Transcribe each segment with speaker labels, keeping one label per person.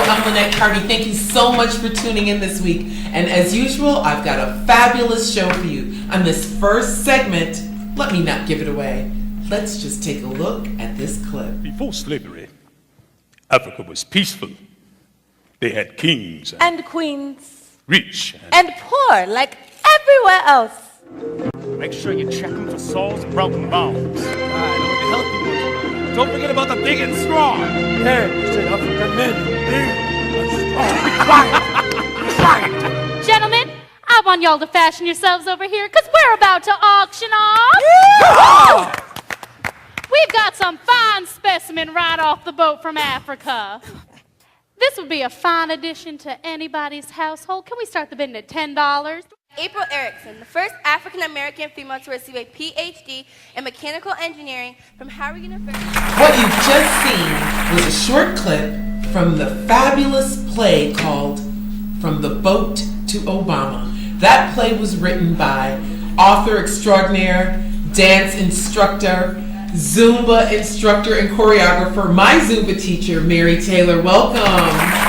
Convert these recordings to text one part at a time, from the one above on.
Speaker 1: I'm Linnet Carty. Thank you so much for tuning in this week. And as usual, I've got a fabulous show for you. On this first segment, let me not give it away. Let's just take a look at this clip.
Speaker 2: Before slavery, Africa was peaceful. They had kings
Speaker 3: and queens,
Speaker 2: rich
Speaker 3: and poor, like everywhere else.
Speaker 2: Make sure you check them for sores and broken bones.
Speaker 4: I know what to help you with. Don't forget about the big and strong. Yeah, you said African men, big and strong. Be quiet. Be quiet.
Speaker 5: Gentlemen, I want y'all to fashion yourselves over here because we're about to auction off.
Speaker 4: Yeah!
Speaker 5: We've got some fine specimen right off the boat from Africa. This would be a fine addition to anybody's household. Can we start the bidding at $10?
Speaker 6: April Erickson, the first African-American female to receive a PhD in mechanical engineering from Howard University.
Speaker 1: What you've just seen was a short clip from the fabulous play called From the Boat to Obama. That play was written by author extraordinaire, dance instructor, Zumba instructor and choreographer, my Zumba teacher, Mary Taylor. Welcome.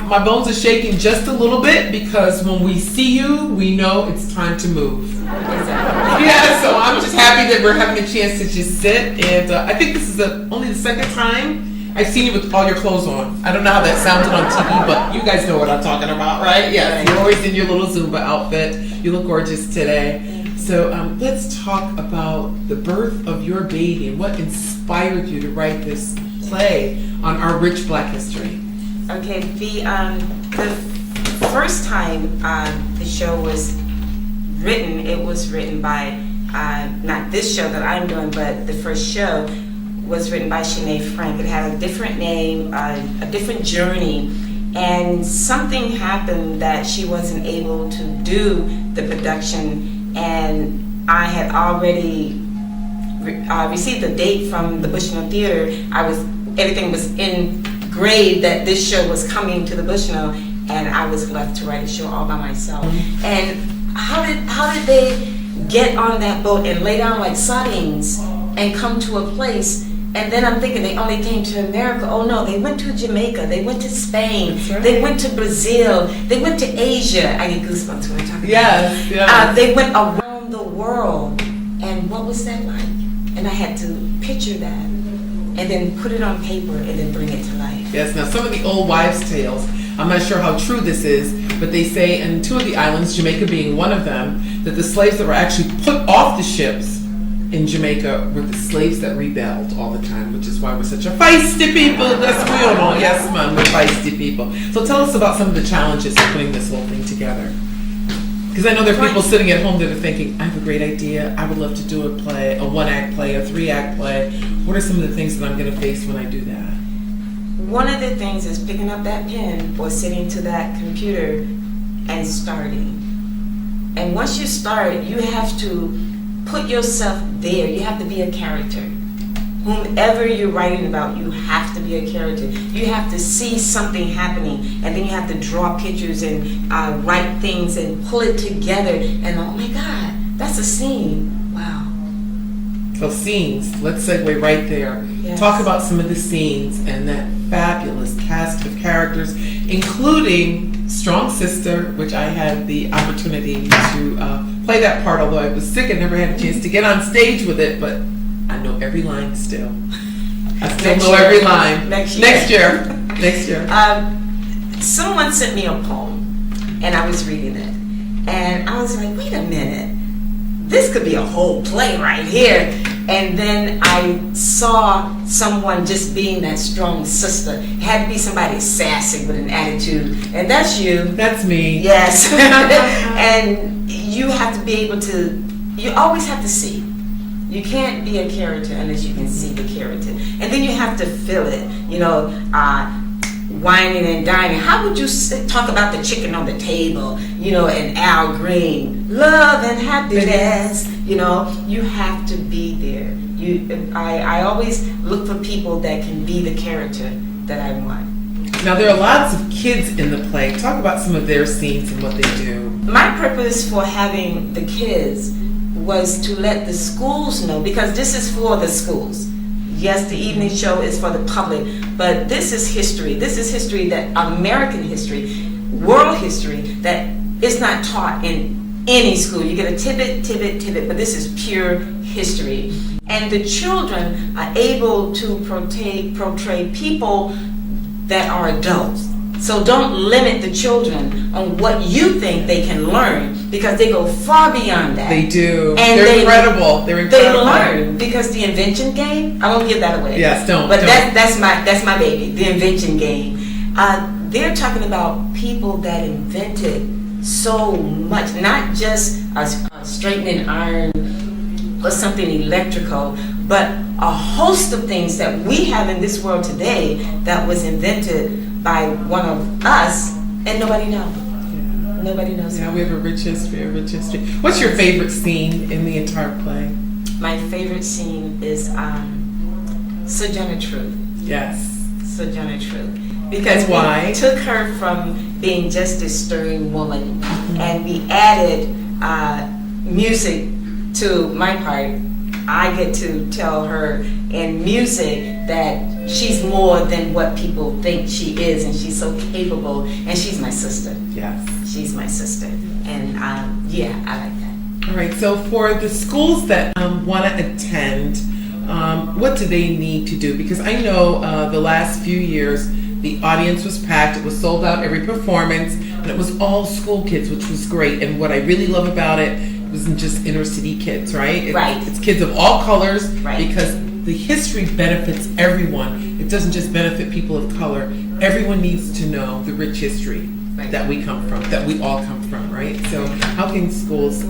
Speaker 1: My bones are shaking just a little bit because when we see you, we know it's time to move. Yeah, so I'm just happy that we're having a chance to just sit. And I think this is only the second time I've seen you with all your clothes on. I don't know how that sounded on TV, but you guys know what I'm talking about, right? Yes, you're always in your little Zumba outfit. You look gorgeous today. So let's talk about the birth of your baby and what inspired you to write this play on our rich Black history.
Speaker 7: Okay, the first time the show was written, it was written by, not this show that I'm doing, but the first show was written by Sinead Frank. It had a different name, a different journey, and something happened that she wasn't able to do the production, and I had already received a date from the Bushnell Theater. Everything was engraved that this show was coming to the Bushnell, and I was left to write a show all by myself. And how did they get on that boat and lay down like sardines and come to a place? And then I'm thinking they only came to America. Oh no, they went to Jamaica, they went to Spain, right. They went to Brazil, they went to Asia. I get goosebumps when I talk about
Speaker 1: yes,
Speaker 7: it.
Speaker 1: Yes.
Speaker 7: They went around the world. And what was that like? And I had to picture that and then put it on paper and then bring it to life.
Speaker 1: Yes, now some of the old wives' tales, I'm not sure how true this is, but they say in two of the islands, Jamaica being one of them, that the slaves that were actually put off the ships in Jamaica were the slaves that rebelled all the time, which is why we're such a feisty people. That's real, no? Yes, ma'am, we're feisty people. So tell us about some of the challenges of putting this whole thing together. Because I know there are people sitting at home that are thinking, I have a great idea. I would love to do a play, a one-act play, a three-act play. What are some of the things that I'm going to face when I do that?
Speaker 7: One of the things is picking up that pen or sitting to that computer and starting. And once you start, you have to put yourself there. You have to be a character. Whomever you're writing about, you have to be a character. You have to see something happening, and then you have to draw pictures and write things and pull it together. And oh my God, that's a scene. Wow.
Speaker 1: So scenes, let's segue right there. Yes. Talk about some of the scenes and that fabulous cast of characters, including Strong Sister, which I had the opportunity to play that part, although I was sick and never had a chance to get on stage with it, but I know every line still. I still know every line. Next year.
Speaker 7: Someone sent me a poem, and I was reading it, and I was like, wait a minute, this could be a whole play right here. And then I saw someone just being that strong sister. It had to be somebody sassy with an attitude, and that's you.
Speaker 1: That's me.
Speaker 7: Yes. And you have to be able to, you always have to see. You can't be a character unless you can see the character. And then you have to feel it, whining and dining. How would you talk about the chicken on the table, and Al Green, love and happiness, you have to be there. I always look for people that can be the character that I want.
Speaker 1: Now, there are lots of kids in the play. Talk about some of their scenes and what they do.
Speaker 7: My purpose for having the kids was to let the schools know, because this is for the schools. Yes, the evening show is for the public, but this is history. This is history, that American history, world history, that is not taught in any school. You get a tidbit, but this is pure history. And the children are able to portray people that are adults. So don't limit the children on what you think they can learn, because they go far beyond that.
Speaker 1: They do.
Speaker 7: And
Speaker 1: They're incredible. They're incredible.
Speaker 7: They learn, because the invention game, I won't give that away.
Speaker 1: Yes, don't.
Speaker 7: But that's my baby, the invention game. They're talking about people that invented so much, not just a straightening iron or something electrical, but a host of things that we have in this world today that was invented by one of us, and nobody knows. Yeah. Nobody knows.
Speaker 1: Yeah, we have a rich history, What's your favorite scene in the entire play?
Speaker 7: My favorite scene is Sojourner Truth.
Speaker 1: Yes.
Speaker 7: Sojourner Truth. Because
Speaker 1: why?
Speaker 7: We took her from being just this stirring woman, and we added music to my part. I get to tell her in music that she's more than what people think she is, and she's so capable, and she's my sister.
Speaker 1: Yes.
Speaker 7: She's my sister, and I like that.
Speaker 1: All right, so for the schools that want to attend, what do they need to do? Because I know the last few years, the audience was packed, it was sold out every performance, and it was all school kids, which was great. And what I really love about it wasn't just inner city kids, right?
Speaker 7: Right.
Speaker 1: It's kids of all colors,
Speaker 7: right, because
Speaker 1: the history benefits everyone. It doesn't just benefit people of color. Everyone needs to know the rich history that we come from, that we all come from, right? So how can schools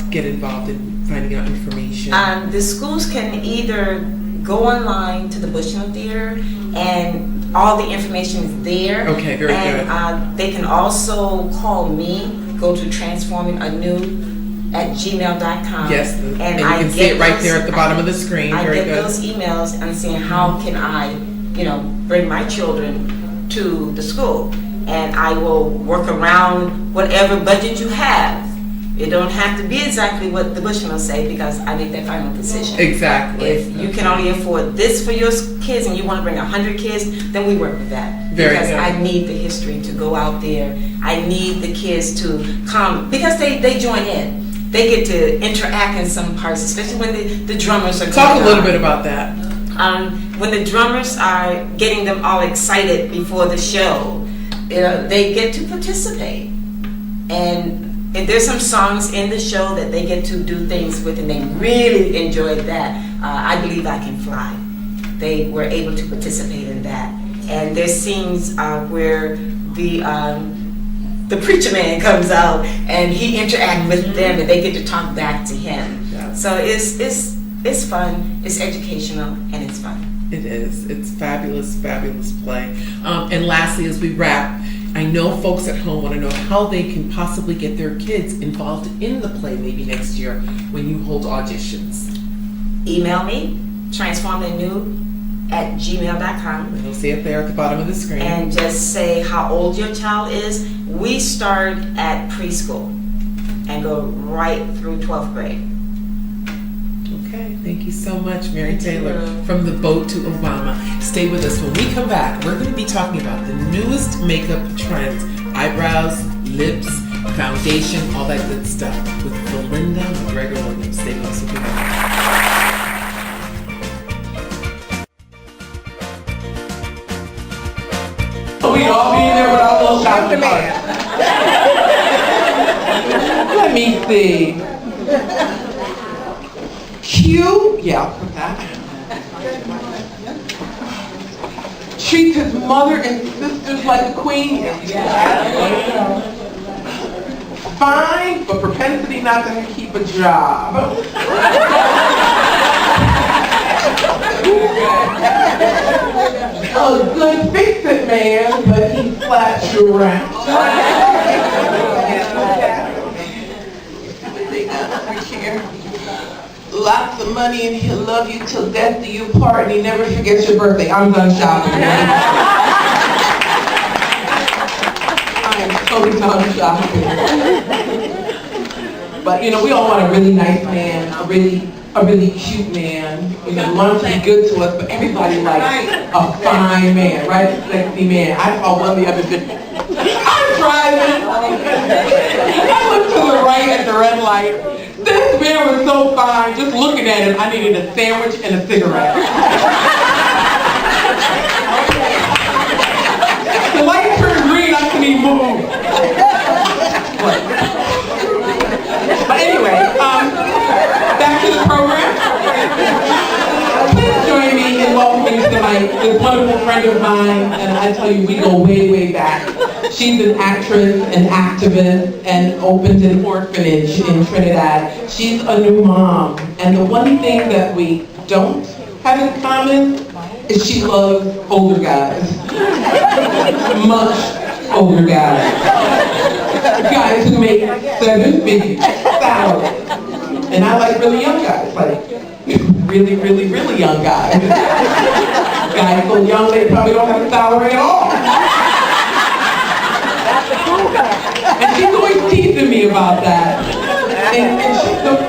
Speaker 1: get involved in finding out information?
Speaker 7: The schools can either go online to the Bushnell Theater, and all the information is there.
Speaker 1: Okay, very good.
Speaker 7: And they can also call me, go to transforminganew@gmail.com.
Speaker 1: Yes, and you can see it right there at the bottom of the screen.
Speaker 7: I
Speaker 1: Very
Speaker 7: get
Speaker 1: good.
Speaker 7: those emails and saying, how can I, bring my children to the school? And I will work around whatever budget you have. It don't have to be exactly what the Bushnell say, because I make that final decision.
Speaker 1: Exactly.
Speaker 7: If you can only afford this for your kids and you want to bring 100 kids, then we work with that. Because I need the history to go out there. I need the kids to come, because they join in. They get to interact in some parts, especially when the drummers are
Speaker 1: Talk a little bit about that.
Speaker 7: When the drummers are getting them all excited before the show, they get to participate. And there's some songs in the show that they get to do things with, and they really enjoyed that. I Believe I Can Fly. They were able to participate in that. And there's scenes where the preacher man comes out and he interacts with them, and they get to talk back to him. Yeah. So it's fun, it's educational, and it's fun.
Speaker 1: It is. It's fabulous, fabulous play. And lastly, as we wrap, I know folks at home want to know how they can possibly get their kids involved in the play maybe next year when you hold auditions.
Speaker 7: Email me, transforminganew@gmail.com.
Speaker 1: You'll see it there at the bottom of the screen.
Speaker 7: And just say how old your child is. We start at preschool and go right through 12th grade.
Speaker 1: Okay, thank you so much, Mary Taylor, from The Boat to Obama. Stay with us. When we come back, we're going to be talking about the newest makeup trends, eyebrows, lips, foundation, all that good stuff, with Vilinda McGregor-Williams. Stay close with me.
Speaker 8: We'd all be there with our little shopping cart. Let me see. cute. Yeah, I'll put that. Treats his mother and sisters like a queen. Fine, but propensity not to keep a job. A good fix-it man, but he slaps you around. Lots of money and he'll love you till death do you part, and he never forgets your birthday. I'm done shopping. I am so done shopping. But you know, we all want a really nice man, a really cute man. You know, lunch is good to us, but everybody likes a fine man, right? A sexy man. I saw one the other day. I'm driving. I looked to the right at the red light. This man was so fine, just looking at him, I needed a sandwich and a cigarette. The light turned green, I couldn't even move. But anyway, back to the program. Please join me in welcoming tonight this wonderful friend of mine, and I tell you, we go way, way back. She's an actress, an activist, and opened an orphanage in Trinidad. She's a new mom, and the one thing that we don't have in common is she loves older guys. Much older guys. Guys who make 7-figure salaries. And I like really young guys, like really, really, really young guys. Guys so young they probably don't have a salary at all. And she's always teasing me about that. And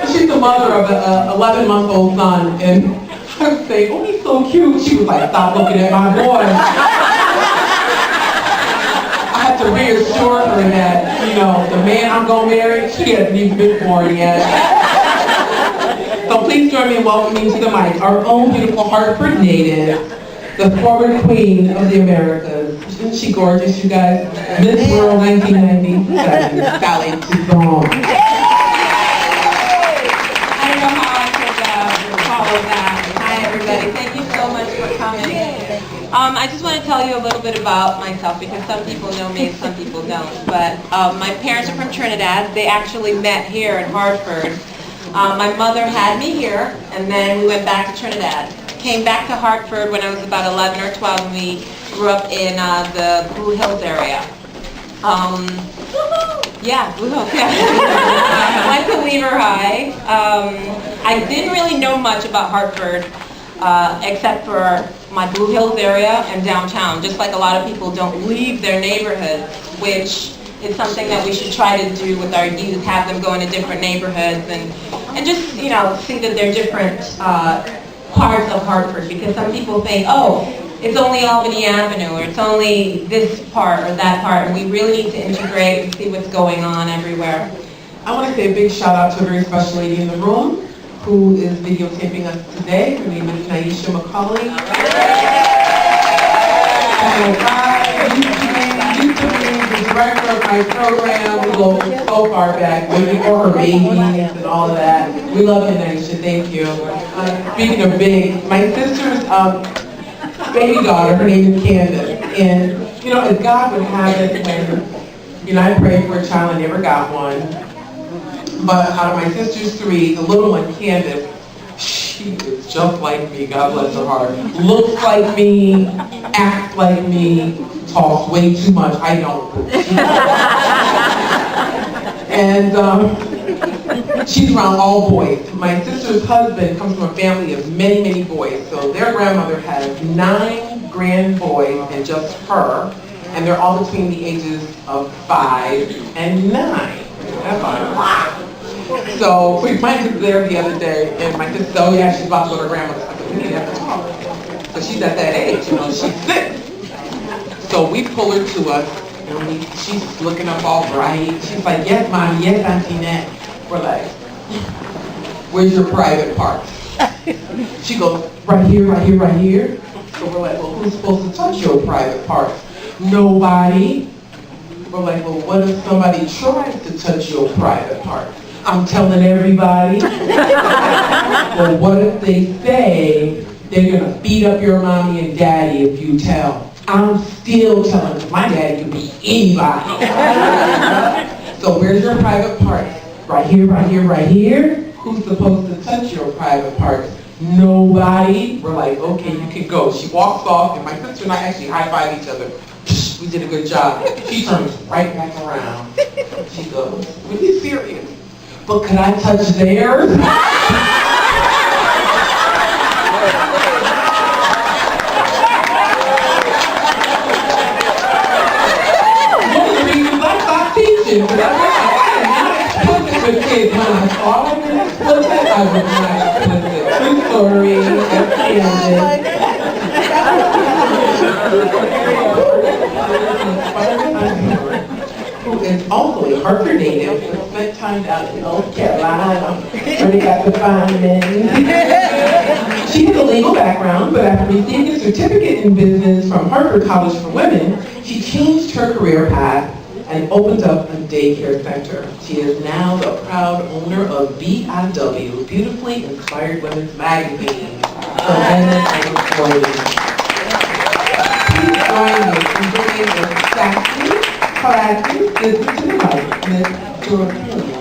Speaker 8: she's the mother of an 11-month-old son. And I would say, oh, he's so cute. She was like, stop looking at my boy. I had to reassure her that, you know, the man I'm going to marry, she hasn't even been born yet. So please join me in welcoming to the mic our own beautiful Hartford native, the former queen of the Americas. Isn't she gorgeous, you guys? Miss World 1997, Sallie Toussaint.
Speaker 9: I don't know how I could follow that. Hi, everybody. Thank you so much for coming. I just want to tell you a little bit about myself because some people know me and some people don't. But my parents are from Trinidad. They actually met here in Hartford. My mother had me here, and then we went back to Trinidad. Came back to Hartford when I was about 11 or 12, and we grew up in the Blue Hills area. Yeah, Blue Hills, yeah. Went to Weaver High. I didn't really know much about Hartford except for my Blue Hills area and downtown. Just like a lot of people don't leave their neighborhoods, which is something that we should try to do with our youth, have them go into different neighborhoods and just, you know, see that they're different parts of Hartford, because some people think, oh, it's only Albany Avenue, or it's only this part or that part, and we really need to integrate and see what's going on everywhere.
Speaker 8: I want to say a big shout out to a very special lady in the room who is videotaping us today. Her name is Naisha McCauley. Used to be the director of my program. We go so far back, way before her babies and all of that. We love you, Naisha. Thank you. Speaking of big, my sister's baby daughter, her name is Candace. And, you know, as God would have it, when, you know, I prayed for a child, I never got one. But out of my sister's 3, the little one, Candace, she is just like me, God bless her heart. Looks like me, acts like me, talks way too much. I don't. And she's around all boys. My sister's husband comes from a family of many, many boys. So their grandmother has 9 grand boys and just her. And they're all between the ages of 5 and 9. That's a lot. So we went there the other day, and my sister said, oh yeah, she's about to go to her grandmother's. I said, we need to have a talk. So she's at that age, you know, she's sick. So we pull her to us, and she's looking up all bright. She's like, yes, Mom, yes, Auntie Nat. We're like, where's your private part? She goes, right here, right here, right here. So we're like, well, who's supposed to touch your private part? Nobody. We're like, well, what if somebody tries to touch your private part? I'm telling everybody. Well, what if they say they're gonna beat up your mommy and daddy if you tell? I'm still telling, because my daddy can beat anybody. So where's your private parts? Right here, right here, right here. Who's supposed to touch your private parts? Nobody. We're like, okay, you can go. She walks off, and my sister and I actually high-five each other. We did a good job. She turns right back around. She goes, are you serious? But could I touch theirs? One of the reasons I stopped teaching, because I was not explicit with kids. When I thought I was explicit, I was not explicit. True story, that's Kansas. Who is also a Hartford native, who spent time down in North Carolina, where they got the fine men. She has a legal background, but after receiving a certificate in business from Harvard College for Women, she changed her career path and opened up a daycare center. She is now the proud owner of BIW, Beautifully Inspired Women's Magazine, for women and employees. Please join me in bringing the sassy, classy, business to life, Miss Dorothelia.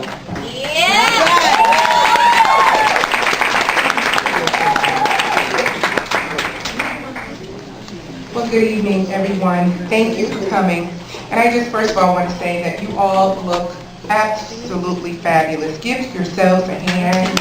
Speaker 10: Well, good evening, everyone. Thank you for coming. And I just first of all want to say that you all look absolutely fabulous. Give yourselves a hand.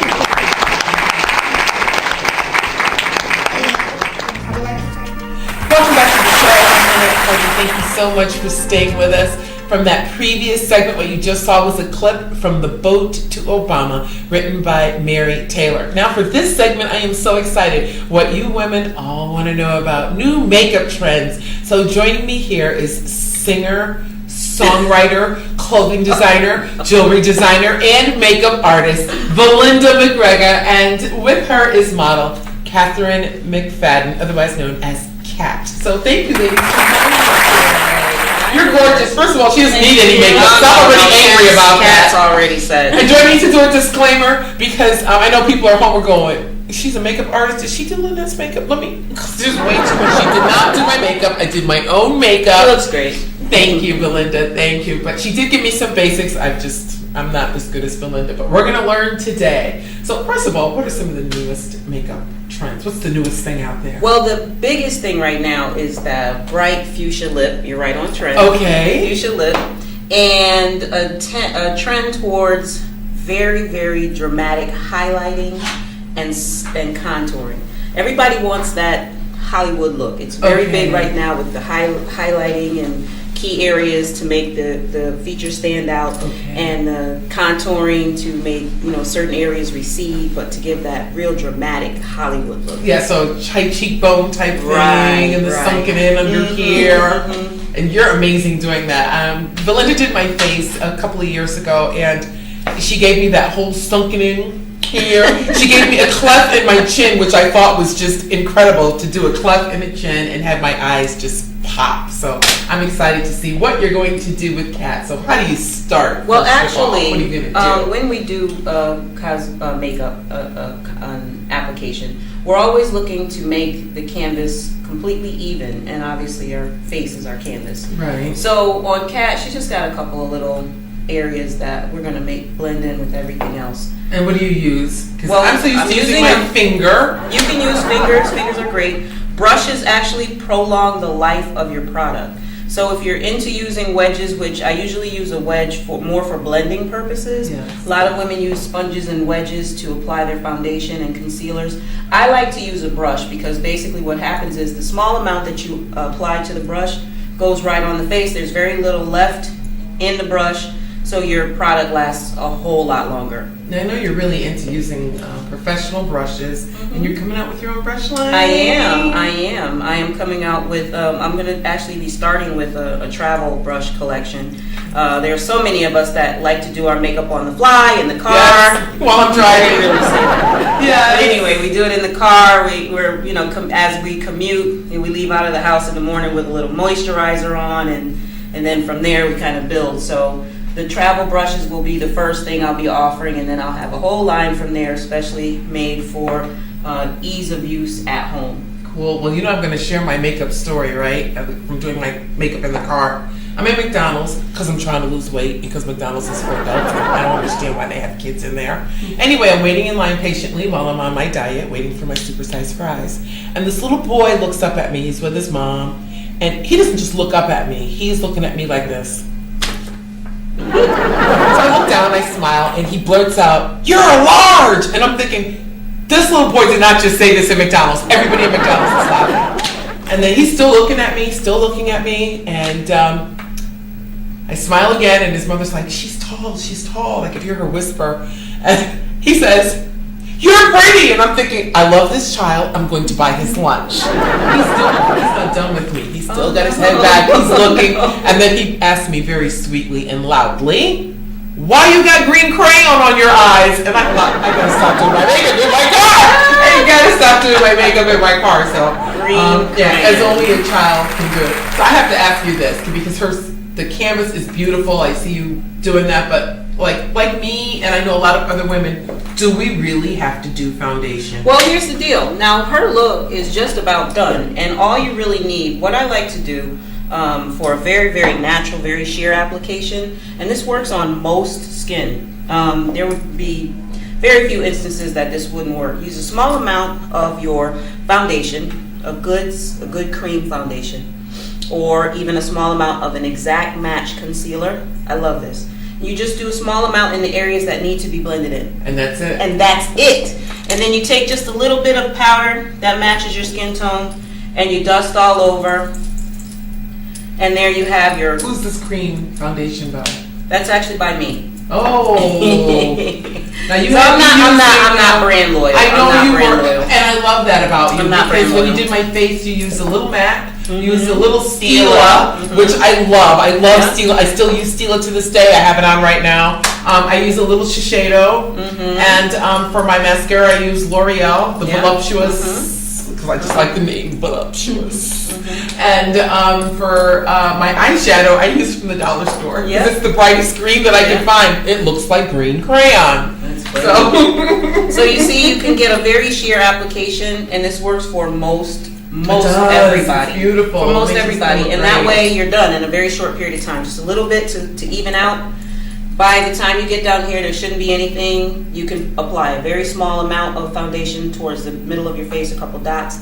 Speaker 1: Welcome back to the show. I'm Linnet Carty. Thank you so much for staying with us. From that previous segment, what you just saw was a clip from The Boat to Obama, written by Mary Taylor. Now for this segment, I am so excited. What you women all want to know about new makeup trends. So joining me here is singer, songwriter, clothing designer, jewelry designer, and makeup artist, Vilinda McGregor. And with her is model Catherine McFadden, otherwise known as Cat. So thank you, ladies, for having us today. You're gorgeous. First of all, she doesn't need any makeup. So I'm already angry about that.
Speaker 7: Cat's already said.
Speaker 1: And do I need to do a disclaimer? Because I know people are home are going, she's a makeup artist. Did she do Linda's makeup? Let me, there's way too much. She did not do my makeup. I did my own makeup.
Speaker 7: She looks great.
Speaker 1: Thank you, Vilinda. Thank you. But she did give me some basics. I'm not as good as Vilinda, but we're going to learn today. So first of all, what are some of the newest makeup trends? What's the newest thing out there?
Speaker 7: Well, the biggest thing right now is the bright fuchsia lip. You're right on trend.
Speaker 1: Okay.
Speaker 7: Fuchsia lip. And a trend towards very, very dramatic highlighting and contouring. Everybody wants that Hollywood look. It's very big right now with the highlighting and key areas to make the feature stand out, and the contouring to make certain areas recede, but to give that real dramatic Hollywood look.
Speaker 1: Yeah, so high cheekbone type thing, and the sunken in under here. And you're amazing doing that. Vilinda did my face a couple of years ago, and she gave me that whole sunken in here. She gave me a cleft in my chin, which I thought was just incredible, to do a cleft in the chin and have my eyes just pop. So I'm excited to see what you're going to do with Kat. So how do you start?
Speaker 7: Well, actually,
Speaker 1: what are you gonna do?
Speaker 7: when we do makeup application, we're always looking to make the canvas completely even, and obviously our face is our canvas.
Speaker 1: Right.
Speaker 7: So on Kat, she's just got a couple of little areas that we're going to make blend in with everything else.
Speaker 1: And what do you use? Because
Speaker 7: Well,
Speaker 1: I'm so used
Speaker 7: I'm
Speaker 1: to using
Speaker 7: using
Speaker 1: my finger.
Speaker 7: You can use fingers. Fingers are great. Brushes actually prolong the life of your product. So if you're into using wedges, which I usually use a wedge more for blending purposes.
Speaker 1: Yes.
Speaker 7: A lot of women use sponges and wedges to apply their foundation and concealers. I like to use a brush because basically what happens is the small amount that you apply to the brush goes right on the face. There's very little left in the brush, so your product lasts a whole lot longer.
Speaker 1: Now I know you're really into using professional brushes, and you're coming out with your own brush line.
Speaker 7: I am coming out with, I'm going to actually be starting with a travel brush collection. There are so many of us that like to do our makeup on the fly, in the car.
Speaker 1: Yes, while I'm driving.
Speaker 7: Really safe.
Speaker 1: Yeah.
Speaker 7: But anyway, we do it in the car. We're as we commute, and we leave out of the house in the morning with a little moisturizer on, and then from there we kind of build. So
Speaker 11: The travel brushes will be the first thing I'll be offering, and then I'll have a whole line from there, especially made for ease of use at home.
Speaker 1: Cool. Well, you know I'm going to share my makeup story, right? From doing my makeup in the car. I'm at McDonald's because I'm trying to lose weight because McDonald's is for adults. I don't understand why they have kids in there. Anyway, I'm waiting in line patiently while I'm on my diet, waiting for my supersized fries. And this little boy looks up at me. He's with his mom. And he doesn't just look up at me. He's looking at me like this. So I look down, I smile, and he blurts out, "You're a large!" And I'm thinking, this little boy did not just say this at McDonald's. Everybody at McDonald's is laughing. And then he's still looking at me, and I smile again, and his mother's like, she's tall. I could hear her whisper. And he says, "You're pretty!" And I'm thinking, I love this child. I'm going to buy his lunch. He's not done with me. He's still got his head back. He's looking. And then he asked me very sweetly and loudly, "Why you got green crayon on your eyes?" And I thought, I gotta stop doing my makeup in my car. I gotta stop doing my makeup in my car. So, as only a child can do it. So I have to ask you this, because the canvas is beautiful. I see you doing that, but like me, and I know a lot of other women, do we really have to do foundation?
Speaker 11: Well, here's the deal. Now, her look is just about done, and all you really need, what I like to do for a very, very natural, very sheer application, and this works on most skin. There would be very few instances that this wouldn't work. Use a small amount of your foundation, a good cream foundation, or even a small amount of an exact match concealer. I love this. You just do a small amount in the areas that need to be blended in.
Speaker 1: And that's it.
Speaker 11: And that's it. And then you take just a little bit of powder that matches your skin tone, and you dust all over. And there you have your...
Speaker 1: Who's this cream foundation by?
Speaker 11: That's actually by me.
Speaker 1: Oh. Now you
Speaker 11: so I'm not brand loyal.
Speaker 1: I know you were, and I love that about you. Because when you did my face, you used a little MAC. You used a little Stila, which I love. I love Stila. I still use Stila to this day. I have it on right now. I use a little Shiseido, and for my mascara, I use L'Oreal, the Voluptuous, because I just like the name Voluptuous. And for my eyeshadow, I use from the dollar store. Because it's the brightest green that I can find. It looks like green crayon.
Speaker 11: So you see, you can get a very sheer application, and this works for most everybody.
Speaker 1: It's beautiful.
Speaker 11: For most everybody. And that way you're done in a very short period of time. Just a little bit to even out. By the time you get down here, there shouldn't be anything. You can apply a very small amount of foundation towards the middle of your face, a couple dots,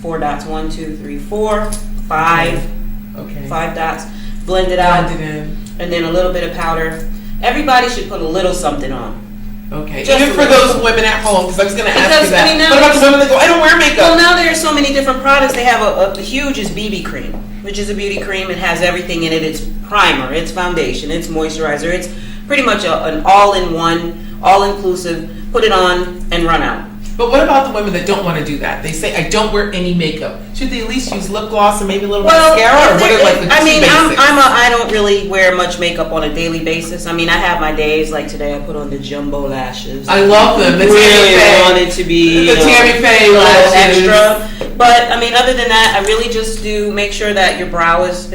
Speaker 11: 4 dots, 1, 2, 3, 4, 5.
Speaker 1: Okay.
Speaker 11: 5 dots. Blend it out.
Speaker 1: Blend it in.
Speaker 11: And then a little bit of powder. Everybody should put a little something on.
Speaker 1: Okay. Even for those women at home, because I was going to ask you that.
Speaker 11: I mean, now
Speaker 1: what about the women that go, "I don't wear makeup"?
Speaker 11: Well, now there are so many different products. They have a huge is BB cream, which is a beauty cream. It has everything in it. It's primer, it's foundation, it's moisturizer. It's pretty much an all-in-one, all-inclusive. Put it on and run out.
Speaker 1: But what about the women that don't want to do that? They say, "I don't wear any makeup." Should they at least use lip gloss and maybe a little mascara? Or what are like the two basics?
Speaker 11: I don't really wear much makeup on a daily basis. I mean, I have my days. Like today, I put on the jumbo lashes.
Speaker 1: I love them. The
Speaker 11: really wanted to be
Speaker 1: the Tammy Faye lashes.
Speaker 11: Extra. But I mean, other than that, I really just do make sure that your brow is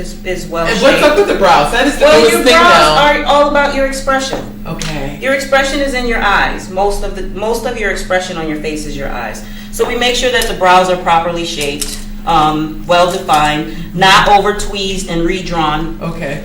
Speaker 11: well shaped.
Speaker 1: And what's up with the brows? That is the
Speaker 11: newest
Speaker 1: thing
Speaker 11: now.
Speaker 1: now.
Speaker 11: Are all about your expression.
Speaker 1: Okay.
Speaker 11: Your expression is in your eyes. Most of your expression on your face is your eyes. So we make sure that the brows are properly shaped, well defined, not over tweezed and redrawn.
Speaker 1: Okay.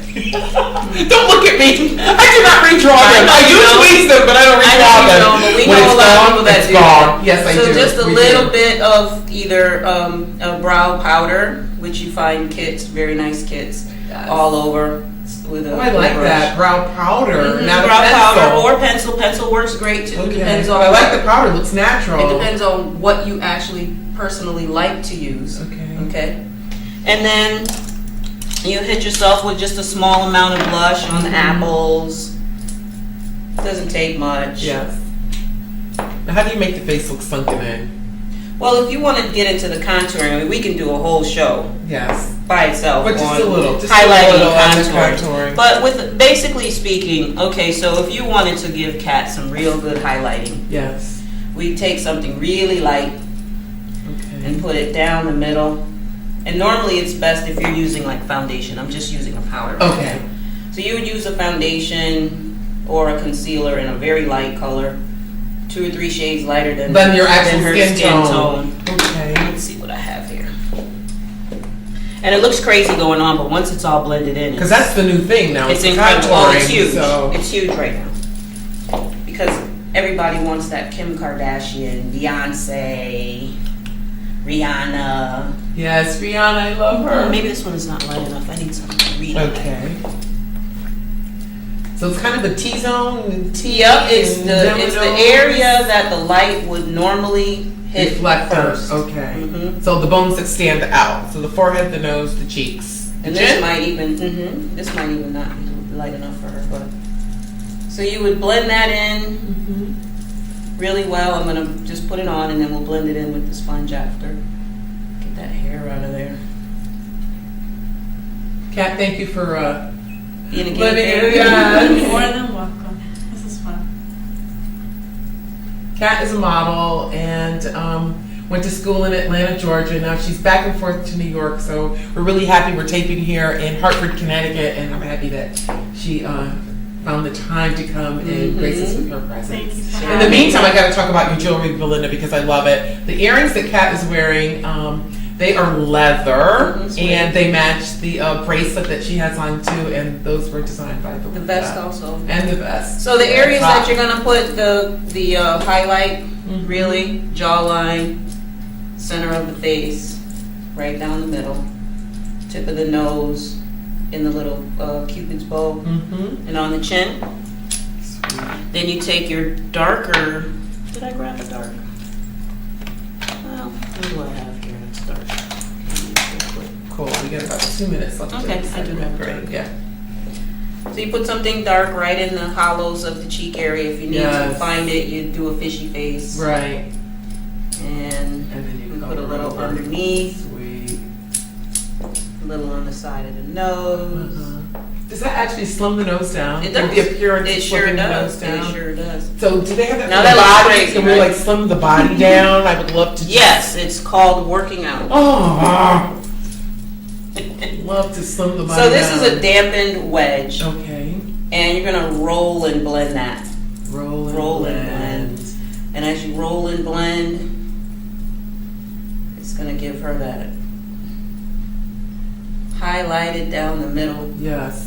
Speaker 1: Don't look at me. I do not redraw them. I do tweeze them, but I don't redraw them.
Speaker 11: But we know a lot of people that do that.
Speaker 1: Yes, I do.
Speaker 11: So just a little bit of either a brow powder, which you find kits, very nice kits, all over.
Speaker 1: I like that brow powder. Now
Speaker 11: brow powder or pencil. Pencil works great too.
Speaker 1: Okay.
Speaker 11: Depends on.
Speaker 1: I like the powder. It looks natural.
Speaker 11: It depends on what you actually personally like to use. Okay. And then you hit yourself with just a small amount of blush on the apples. Doesn't take much.
Speaker 1: Yes. Now, how do you make the face look sunken in?
Speaker 11: Well, if you want to get into the contouring, I mean, we can do a whole show.
Speaker 1: Yes.
Speaker 11: By itself.
Speaker 1: But just a little. Just
Speaker 11: highlighting
Speaker 1: a little
Speaker 11: contouring. But with basically speaking, okay, so if you wanted to give Kat some real good highlighting.
Speaker 1: Yes.
Speaker 11: We take something really light and put it down the middle. And normally it's best if you're using like foundation. I'm just using a powder.
Speaker 1: Okay.
Speaker 11: So you would use a foundation or a concealer in a very light color, 2 or 3 shades lighter than
Speaker 1: your actual
Speaker 11: her
Speaker 1: skin tone.
Speaker 11: tone.
Speaker 1: Okay.
Speaker 11: Let's see what I have here. And it looks crazy going on, but once it's all blended in,
Speaker 1: Because that's the new thing now.
Speaker 11: it's incredible. Oh, it's huge.
Speaker 1: So.
Speaker 11: It's huge right now. Because everybody wants that Kim Kardashian, Beyonce, Rihanna.
Speaker 1: Yes, Rihanna, I love her.
Speaker 11: Maybe this one is not light enough. I need something to read.
Speaker 1: Okay. So it's kind of a T-zone.
Speaker 11: Yep, it's the area that the light would normally hit
Speaker 1: reflect
Speaker 11: first.
Speaker 1: Okay.
Speaker 11: Mm-hmm.
Speaker 1: So the bones that stand out. So the forehead, the nose, the cheeks.
Speaker 11: And this might even not be light enough for her, but so you would blend that in really well. I'm gonna just put it on, and then we'll blend it in with the sponge after. Get that hair out of there.
Speaker 1: Kat, thank you for
Speaker 11: being a
Speaker 1: blending
Speaker 11: guinea
Speaker 1: it. Yes.
Speaker 12: More than welcome. This is fun.
Speaker 1: Kat is a model and went to school in Atlanta, Georgia. Now she's back and forth to New York, so we're really happy we're taping here in Hartford, Connecticut, and I'm happy that she found the time to come and grace us with her presence.
Speaker 12: Thank you so
Speaker 1: In the meantime, I got to talk about your jewelry, Vilinda, because I love it. The earrings that Kat is wearing, they are leather, and they match the bracelet that she has on too, and those were designed by Vilinda.
Speaker 11: The vest also.
Speaker 1: And the vest.
Speaker 11: So the areas that you're gonna put the highlight, really, jawline, center of the face, right down the middle, tip of the nose, in the little Cupid's bow, and on the chin. Then you take your darker. Did I grab a dark? Well, what do I have here that's dark?
Speaker 1: Cool. We got about 2 minutes left.
Speaker 11: Okay, I do have a
Speaker 1: great.
Speaker 11: dark.
Speaker 1: Yeah.
Speaker 11: So you put something dark right in the hollows of the cheek area. If you need to find it, you do a fishy face.
Speaker 1: Right.
Speaker 11: And
Speaker 1: then you
Speaker 11: put a little underneath. Sweet. A little on the side of the nose.
Speaker 1: Does that actually slim the nose down?
Speaker 11: It does.
Speaker 1: The appearance
Speaker 11: It
Speaker 1: of
Speaker 11: sure
Speaker 1: slimming the
Speaker 11: does.
Speaker 1: nose down?
Speaker 11: It sure does.
Speaker 1: So do they have that
Speaker 11: Now
Speaker 1: for
Speaker 11: that
Speaker 1: the
Speaker 11: looks
Speaker 1: body?
Speaker 11: crazy,
Speaker 1: Can we
Speaker 11: right?
Speaker 1: like slim the body down? I would love to.
Speaker 11: Yes, it's called working out.
Speaker 1: Oh. Love to slim the body
Speaker 11: So this
Speaker 1: down.
Speaker 11: is a dampened wedge.
Speaker 1: Okay.
Speaker 11: And you're gonna roll and blend that.
Speaker 1: Roll and
Speaker 11: blend. And as you roll and blend, it's gonna give her that highlighted down the middle.
Speaker 1: Yes.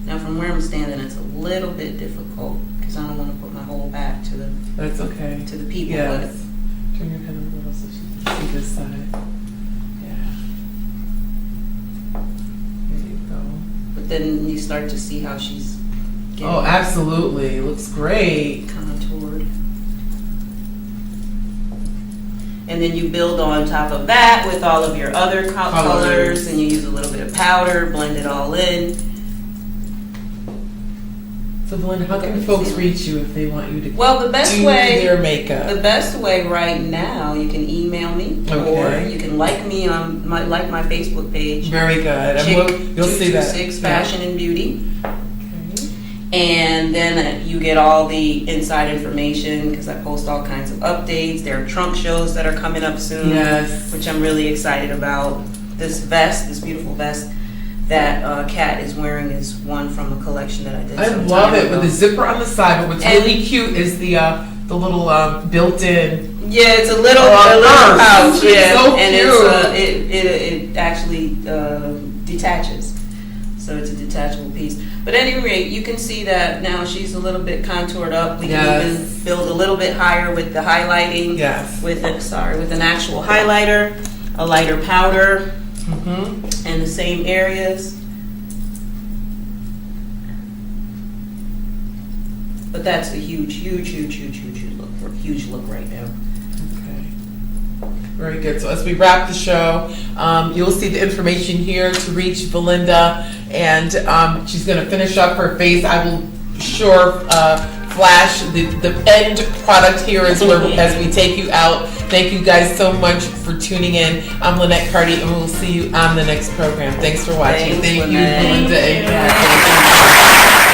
Speaker 11: Now from where I'm standing, it's a little bit difficult because I don't want to put my whole back to the.
Speaker 1: That's okay.
Speaker 11: To the people.
Speaker 1: Yes. Turn your head a little so she can see this side.
Speaker 11: But then you start to see how she's getting
Speaker 1: absolutely. It looks great.
Speaker 11: Contoured. And then you build on top of that with all of your other colors, and you use a little bit of powder, blend it all in.
Speaker 1: So, Vilinda, how can folks reach you if they want you to
Speaker 11: the best
Speaker 1: do
Speaker 11: way,
Speaker 1: their makeup?
Speaker 11: The best way right now, you can email me, or you can like me on my Facebook page.
Speaker 1: Very good. And you'll see that.
Speaker 11: 226 Fashion and Beauty. And then you get all the inside information because I post all kinds of updates. There are trunk shows that are coming up soon, which I'm really excited about. This vest, this beautiful vest that Kat is wearing is one from a collection that I did.
Speaker 1: I love it with the zipper on the side, but what's really cute is the little built-in.
Speaker 11: Yeah, it's a little pouch.
Speaker 1: It's
Speaker 11: Yeah,
Speaker 1: so
Speaker 11: and
Speaker 1: cute.
Speaker 11: it actually detaches, so it's a detachable piece. But at any rate, you can see that now she's a little bit contoured up. We can even build a little bit higher with the highlighting.
Speaker 1: Yes.
Speaker 11: With an actual highlighter, a lighter powder, and the same areas. But that's a huge look right now.
Speaker 1: Very good. So as we wrap the show, you'll see the information here to reach Vilinda, and she's going to finish up her face. I will flash the end product here as we take you out. Thank you guys so much for tuning in. I'm Linnet Carty, and we'll see you on the next program. Thanks for watching. Thank you, Vilinda and Kat.